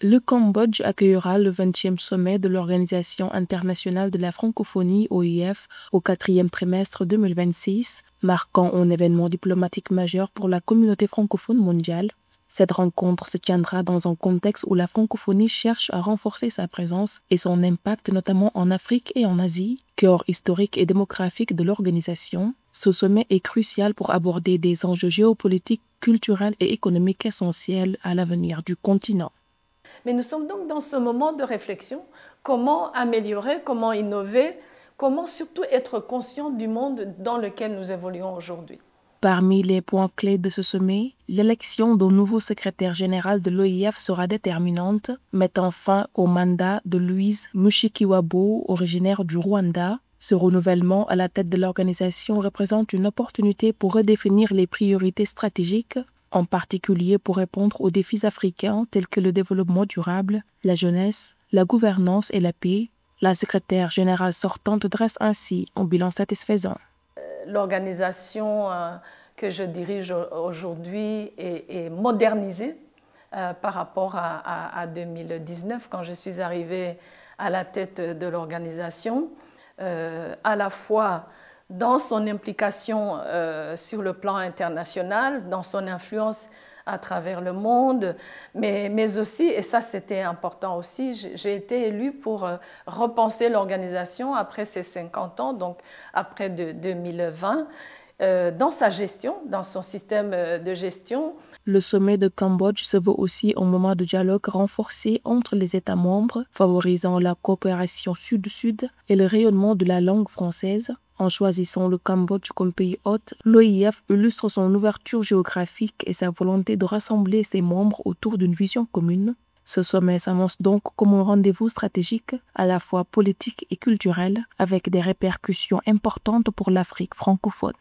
Le Cambodge accueillera le 20e sommet de l'Organisation internationale de la francophonie (OIF) au quatrième trimestre 2026, marquant un événement diplomatique majeur pour la communauté francophone mondiale. Cette rencontre se tiendra dans un contexte où la francophonie cherche à renforcer sa présence et son impact notamment en Afrique et en Asie, cœur historique et démographique de l'organisation. Ce sommet est crucial pour aborder des enjeux géopolitiques, culturels et économiques essentiels à l'avenir du continent. Mais nous sommes donc dans ce moment de réflexion. Comment améliorer, comment innover, comment surtout être conscient du monde dans lequel nous évoluons aujourd'hui. Parmi les points clés de ce sommet, l'élection d'un nouveau secrétaire général de l'OIF sera déterminante, mettant fin au mandat de Louise Mushikiwabo, originaire du Rwanda. Ce renouvellement à la tête de l'organisation représente une opportunité pour redéfinir les priorités stratégiques, en particulier pour répondre aux défis africains tels que le développement durable, la jeunesse, la gouvernance et la paix. La secrétaire générale sortante dresse ainsi un bilan satisfaisant. L'organisation que je dirige aujourd'hui est modernisée par rapport à 2019, quand je suis arrivée à la tête de l'organisation, à la fois dans son implication sur le plan international, dans son influence à travers le monde, mais aussi, et ça c'était important aussi, j'ai été élue pour repenser l'organisation après ses 50 ans, donc après 2020, dans sa gestion, dans son système de gestion. Le sommet de Cambodge se veut aussi un moment de dialogue renforcé entre les États membres, favorisant la coopération sud-sud et le rayonnement de la langue française. En choisissant le Cambodge comme pays hôte, l'OIF illustre son ouverture géographique et sa volonté de rassembler ses membres autour d'une vision commune. Ce sommet s'annonce donc comme un rendez-vous stratégique, à la fois politique et culturel, avec des répercussions importantes pour l'Afrique francophone.